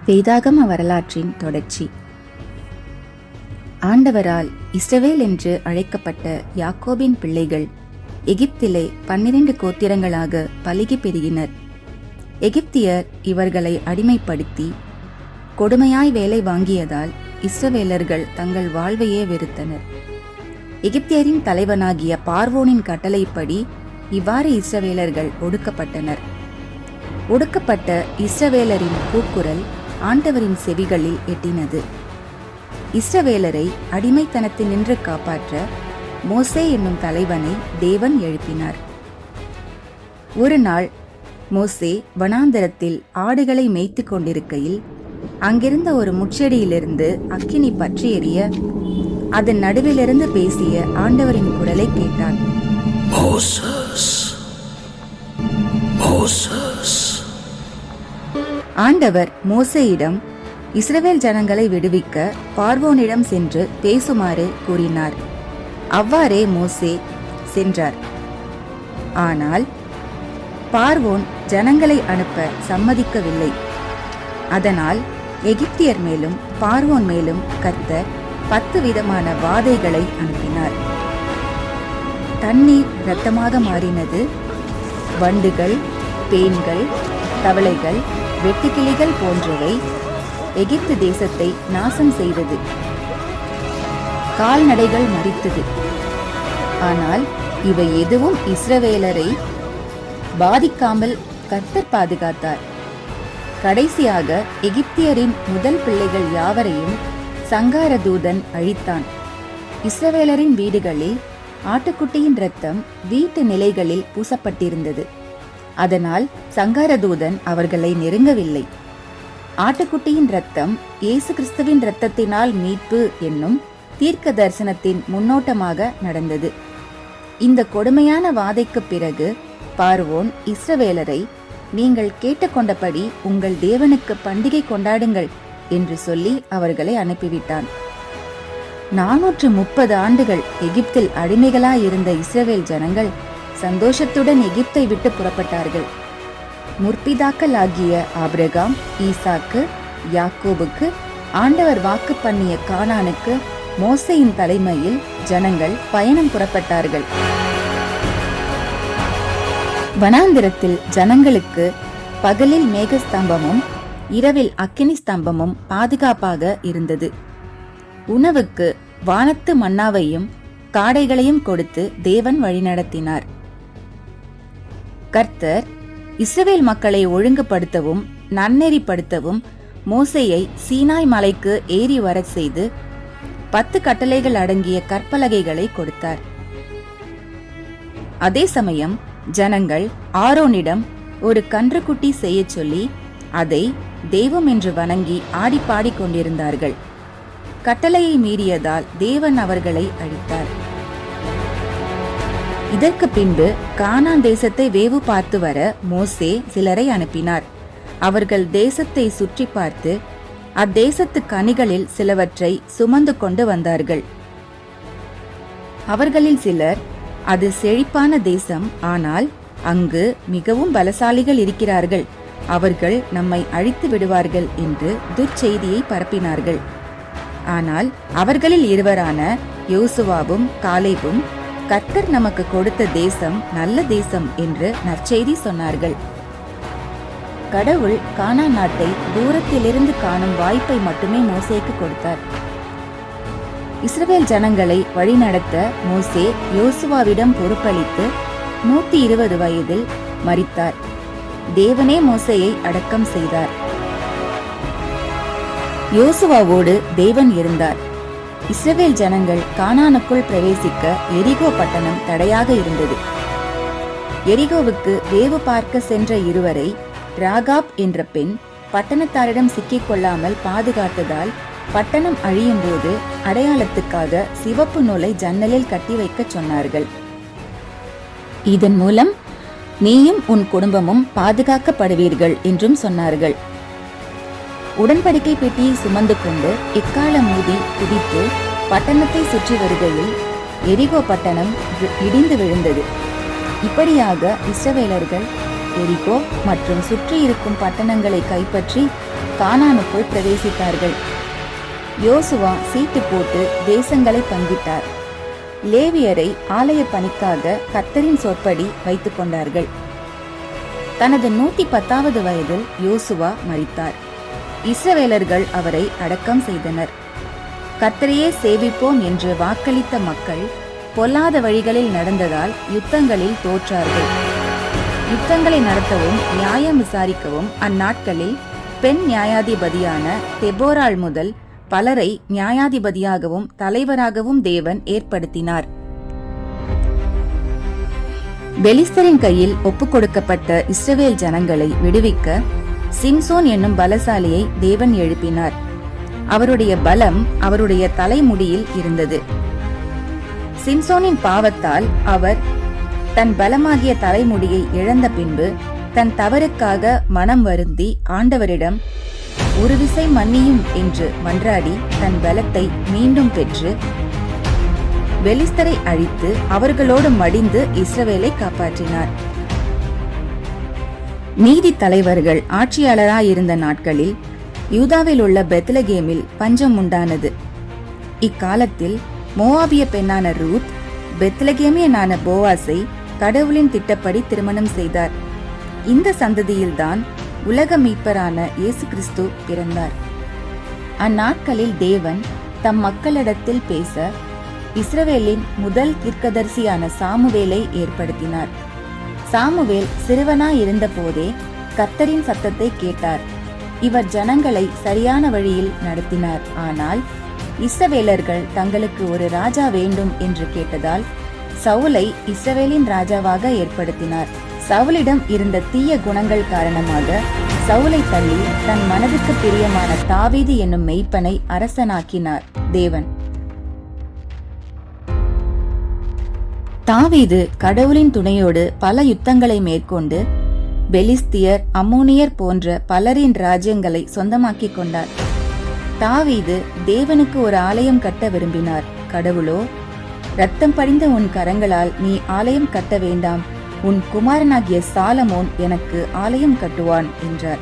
வேதாகம வரலாற்றின் தொடர்ச்சி. ஆண்டவரால் இஸ்ரவேல் என்று அழைக்கப்பட்ட யாக்கோபின் பிள்ளைகள் எகிப்திலே 12 கோத்திரங்களாக பலுகி பெருகினர். எகிப்தியர் இவர்களை அடிமைப்படுத்தி கொடுமையாய் வேலை வாங்கியதால் இஸ்ரவேலர்கள் தங்கள் வாழ்வையே வெறுத்தனர். எகிப்தியரின் தலைவனாகிய பார்வோனின் கட்டளைப்படி இவ்வாறு இஸ்ரவேலர்கள் ஒடுக்கப்பட்டனர். ஒடுக்கப்பட்ட இஸ்ரவேலரின் கூக்குரல் ஆண்டவரின் செவிகளில் எட்டினது. இஸ்ரவேலரை அடிமைத்தனத்தினின்று காப்பாற்ற மோசே என்னும் தலைவனை தேவன் எழுப்பினார். ஒரு நாள் மோசே வனாந்தரத்தில் ஆடுகளை மேய்த்து கொண்டிருக்கையில் அங்கிருந்த ஒரு முட்செடியிலிருந்து அக்கினி பற்றி எரிய அதன் நடுவிலிருந்து பேசிய ஆண்டவரின் குரலை கேட்டான். ஆண்டவர் மோசேயிடம் இஸ்ரவேல் ஜனங்களை விடுவிக்க பார்வோனிடம் சென்று பேசுமாறு கூறினார். அவ்வாறே மோசே சென்றார். ஆனால் பார்வோன் ஜனங்களை அனுப்ப சம்மதிக்கவில்லை. அதனால் எகிப்தியர் மேலும் பார்வோன் மேலும் கர்த்தர் 10 விதமான வாதைகளை அனுப்பினார். தண்ணீர் இரத்தமாக மாறினது. வண்டுகள், பேன்கள், தவளைகள், வெட்டுக்கிளிகள் போன்றவை எகிப்து தேசத்தை நாசம் செய்தது. கால்நடைகள் மரித்தது. ஆனால் இவை எதுவும் இஸ்ரவேலரை பாதிக்காமல் கர்த்தர் பாதுகாத்தார். கடைசியாக எகிப்தியரின் முதல் பிள்ளைகள் யாவரையும் சங்கார தூதன் அழித்தான். இஸ்ரவேலரின் வீடுகளில் ஆட்டுக்குட்டியின் இரத்தம் வீட்டு நிலைகளில் பூசப்பட்டிருந்தது. அதனால் சங்காரதூதன் அவர்களை நெருங்கவில்லை. ஆட்டுக்குட்டியின் இரத்தம் இயேசு கிறிஸ்துவின் இரத்தத்தினால் மீட்பு என்னும் தீர்க்க தரிசனத்தின் முன்னோட்டமாக நடந்தது. இந்த கொடுமையான வாதைக்கு பிறகு பார்வோன் இஸ்ரவேலரை, நீங்கள் கேட்டுக்கொண்டபடி உங்கள் தேவனுக்கு பண்டிகை கொண்டாடுங்கள் என்று சொல்லி அவர்களை அனுப்பிவிட்டான். 430 ஆண்டுகள் எகிப்தில் அடிமைகளாயிருந்த இஸ்ரவேல் ஜனங்கள் சந்தோஷத்துடன் எகிப்தை விட்டு புறப்பட்டார்கள். முற்பிதாக்கள் ஆகிய ஆபிரகாம், ஈசாக்கு, யாக்கோபுக்கு ஆண்டவர் வாக்கு பண்ணிய கானானுக்கு மோசேயின் தலைமையில் ஜனங்கள் பயணம் புறப்பட்டார்கள். வனாந்திரத்தில் ஜனங்களுக்கு பகலில் மேகஸ்தம்பமும் இரவில் அக்கினி ஸ்தம்பமும் பாதுகாப்பாக இருந்தது. உணவுக்கு வானத்து மன்னாவையும் காடைகளையும் கொடுத்து தேவன் வழிநடத்தினார். கர்த்தர் இஸ்ரவேல் மக்களை ஒழுங்குபடுத்தவும் நன்னெறிப்படுத்தவும் மோசேயை சீனாய் மலைக்கு ஏறி வரச் செய்து 10 கட்டளைகள் அடங்கிய கற்பலகைகளை கொடுத்தார். அதே சமயம் ஜனங்கள் ஆரோனிடம் ஒரு கன்றுக்குட்டி செய்ய சொல்லி அதை தெய்வம் என்று வணங்கி ஆடி பாடிக் கொண்டிருந்தார்கள். கட்டளையை மீறியதால் தேவன் அவர்களை அழித்தார். இதற்கு பின்பு கானான் தேசத்தை வேவு பார்த்து வர மோசே சிலரை அனுப்பினார். அவர்கள் தேசத்தை சுற்றி பார்த்து அத்தேசத்து கனிகளில் சிலவற்றை சுமந்து கொண்டு வந்தார்கள். அவர்களில் சிலர், அது செழிப்பான தேசம், ஆனால் அங்கு மிகவும் பலசாலிகள் இருக்கிறார்கள், அவர்கள் நம்மை அழித்து விடுவார்கள் என்று துர்ச்செய்தியை பரப்பினார்கள். ஆனால் அவர்களில் இருவரான யோசுவாவும் காலேபும் கர்த்தர் நமக்கு கொடுத்த தேசம் நல்ல தேசம் என்று நற்செய்தி சொன்னார்கள். கடவுள் கானான் நாட்டை தூரத்திலிருந்து காணும் வாய்ப்பை மட்டுமே மோசேக்கு கொடுத்தார். இஸ்ரவேல் ஜனங்களை வழிநடத்த மோசே யோசுவாவிடம் பொறுப்பளித்து 120 வயதில் மரித்தார். தேவனே மோசேயை அடக்கம் செய்தார். யோசுவாவோடு தேவன் இருந்தார். இஸ்ரவேல் ஜனங்கள் கானானுக்குள் பிரவேசிக்க எரிகோ பட்டணம் தடையாக இருந்தது. எரிகோவுக்கு வேவு பார்க்க சென்ற இருவரை ராகாப் என்ற பெண் பட்டணத்தாரிடம் சிக்கிக் கொள்ளாமல் பாதுகாத்ததால் பட்டணம் அழியும் போது அடையாளத்துக்காக சிவப்பு நூலை ஜன்னலில் கட்டி வைக்க சொன்னார்கள். இதன் மூலம் நீயும் உன் குடும்பமும் பாதுகாக்கப்படுவீர்கள் என்றும் சொன்னார்கள். உடன்படிக்கை பெட்டியை சுமந்து கொண்டு எக்காலம் ஊதி குதித்து பட்டணத்தை சுற்றி வருகையில் எரிகோ பட்டணம் இடிந்து விழுந்தது. இப்படியாக இஸ்ரவேலர்கள் எரிகோ மற்றும் சுற்றி இருக்கும் பட்டணங்களை கைப்பற்றி கானானுக்குள் பிரவேசித்தார்கள். யோசுவா சீட்டு போட்டு தேசங்களை பங்கிட்டார். லேவியரை ஆலய பணிக்காக கர்த்தரின் சொற்படி வைத்துக் கொண்டார்கள். தனது 110வது வயதில் யோசுவா மரித்தார். இஸ்ரவேலர்கள் அவரை அடக்கம் செய்தனர். கர்த்தரையே சேவிப்போம் என்று வாக்களித்த மக்கள் பொல்லாத வழிகளில் நடந்ததால் யுத்தங்களில் தோற்றார்கள். யுத்தங்களை நடத்தவும் நியாயம் விசாரிக்கவும் அந்நாட்களில் பெண் நியாயாதிபதியான தெபோராள் முதல் பலரை நியாயாதிபதியாகவும் தலைவராகவும் தேவன் ஏற்படுத்தினார். பெலிஸ்தரின் கையில் ஒப்புக் கொடுக்கப்பட்ட இஸ்ரவேல் ஜனங்களை விடுவிக்க சிம்சோன் என்னும் பலசாலியை தேவன் எழுப்பினார். அவருடைய பலம் அவருடைய தலைமுடியில் இருந்தது. சிம்சோனின் பாவத்தால் அவர் தன் பலமாகிய தலைமுடியை இழந்த பின்பு தன் தவறுக்காக மனம் வருந்தி ஆண்டவரிடம் ஒரு விசை மன்னியும் என்று மன்றாடி தன் பலத்தை மீண்டும் பெற்று பெலிஸ்தரை அழித்து அவர்களோடு மடிந்து இஸ்ரவேலை காப்பாற்றினார். நீதி தலைவர்கள் ஆட்சியாளராயிருந்த நாட்களில் யூதாவில் உள்ள பெத்லகேமில் பஞ்சம் உண்டானது. இக்காலத்தில் மோவாபிய பெண்ணான ரூத் பெத்லகேமியனான போவாசை கடவுளின் திட்டப்படி திருமணம் செய்தார். இந்த சந்ததியில்தான் உலக மீட்பரான இயேசு கிறிஸ்து பிறந்தார். அந்நாட்களில் தேவன் தம் மக்களிடத்தில் பேச இஸ்ரவேலின் முதல் தீர்க்கதரிசியான சாமுவேலை ஏற்படுத்தினார். சாமுவேல் சிறுவனாயிருந்த போதே கர்த்தரின் சத்தத்தை கேட்டார். இவர் ஜனங்களை சரியான வழியில் நடத்தினார். ஆனால் இஸ்ரவேலர்கள் தங்களுக்கு ஒரு ராஜா வேண்டும் என்று கேட்டதால் சவுலை இஸ்ரவேலின் ராஜாவாக ஏற்படுத்தினார். சவுலிடம் இருந்த தீய குணங்கள் காரணமாக சவுலை தள்ளி தன் மனதுக்கு பிரியமான தாவீது என்னும் மெய்ப்பனை அரசனாக்கினார் தேவன். தாவீது கடவுளின் துணையோடு பல யுத்தங்களை மேற்கொண்டு பெலிஸ்தியர், அம்மோனியர் போன்ற பலரின் ராஜ்யங்களை சொந்தமாக்கிக் கொண்டார். தாவீது தேவனுக்கு ஒரு ஆலயம் கட்ட விரும்பினார். கடவுளோ, இரத்தம் படிந்த உன் கரங்களால் நீ ஆலயம் கட்ட வேண்டாம், உன் குமாரனாகிய சாலமோன் எனக்கு ஆலயம் கட்டுவான் என்றார்.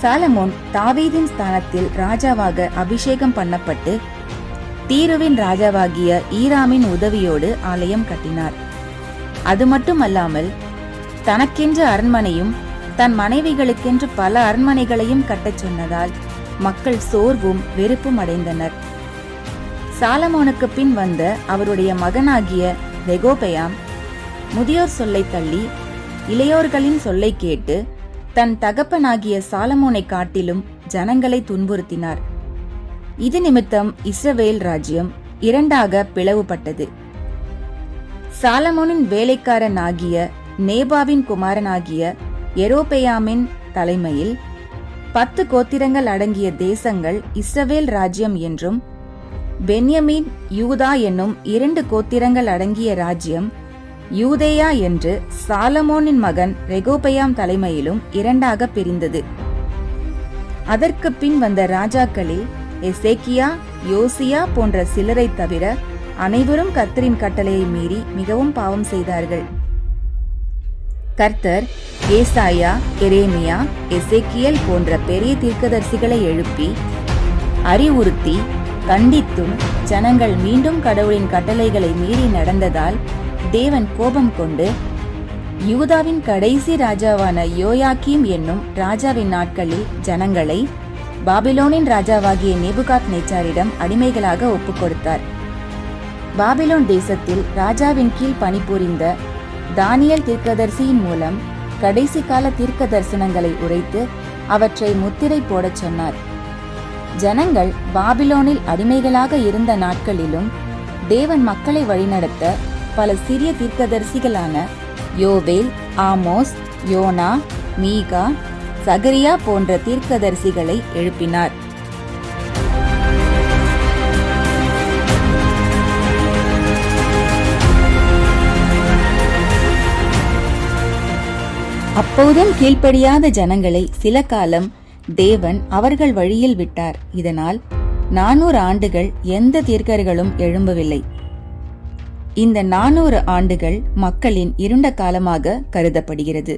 சாலமோன் தாவீதின் ஸ்தானத்தில் ராஜாவாக அபிஷேகம் பண்ணப்பட்டு தீருவின் ராஜாவாகிய ஈராமின் உதவியோடு ஆலயம் கட்டினார். அது மட்டுமல்லாமல் தனக்கென்று அரண்மனையும் தன் மனைவிகளுக்கென்று பல அரண்மனைகளையும் கட்டச் சொன்னதால் மக்கள் சோர்வும் வெறுப்பும் அடைந்தனர். சாலமோனுக்கு பின் வந்த அவருடைய மகனாகிய ரெகோபெயாம் முதியோர் சொல்லை தள்ளி இளையோர்களின் சொல்லை கேட்டு தன் தகப்பனாகிய சாலமோனை காட்டிலும் ஜனங்களை துன்புறுத்தினார். இது நிமித்தம் இஸ்ரவேல் ராஜ்யம் இரண்டாக பிளவுபட்டது. சாலமோனின் வேலைக்காரனாகிய நேபாவின் குமாரனாகிய எரோபெயாமின் தலைமையில் 10 கோத்திரங்கள் அடங்கிய தேசங்கள் இஸ்ரவேல் ராஜ்யம் என்றும், பென்யமீன், யூதா என்னும் 2 கோத்திரங்கள் அடங்கிய ராஜ்யம் யூதேயா என்று சாலமோனின் மகன் ரெகோபெயாம் தலைமையிலும் இரண்டாக பிரிந்தது. அதற்கு பின் வந்த ராஜாக்களில் எசேக்கியா, யோசியா போன்ற சிலரை தவிர அனைவரும் கர்த்தரின் கட்டளையை மீறி மிகவும் பாவம் செய்தார்கள். கர்த்தர் ஏசாயா, எரேமியா, எசேக்கியேல் போன்ற பெரிய தீர்க்கதரிசிகளை எழுப்பி அறிவுறுத்தி கண்டித்தும் ஜனங்கள் மீண்டும் கடவுளின் கட்டளைகளை மீறி நடந்ததால் தேவன் கோபம் கொண்டு யூதாவின் கடைசி ராஜாவான யோயாக்கீம் என்னும் ராஜாவின் நாட்களில் ஜனங்களை பாபிலோனின் ராஜாவாகிய நேபுகாத் நேச்சாரிடம் அடிமைகளாக ஒப்புக் கொடுத்தார். பாபிலோன் தேசத்தில் ராஜாவின் கீழ் பணிபுரிந்த தானியேல் தீர்க்கதரிசியின் மூலம் கடைசி கால தீர்க்க தரிசனங்களை உரைத்து அவற்றை முத்திரை போடச் சொன்னார். ஜனங்கள் பாபிலோனில் அடிமைகளாக இருந்த நாட்களிலும் தேவன் மக்களை வழிநடத்த பல சிறிய தீர்க்கதரிசிகளான யோவேல், ஆமோஸ், யோனா, மீகா, சகரியா போன்ற தீர்க்கதரிசிகளை எழுப்பினார். அப்போதும் கீழ்ப்படியாத ஜனங்களை சில காலம் தேவன் அவர்கள் வழியில் விட்டார். இதனால் 400 ஆண்டுகள் எந்த தீர்க்கர்களும் எழும்பவில்லை. இந்த 400 ஆண்டுகள் மக்களின் இருண்ட காலமாக கருதப்படுகிறது.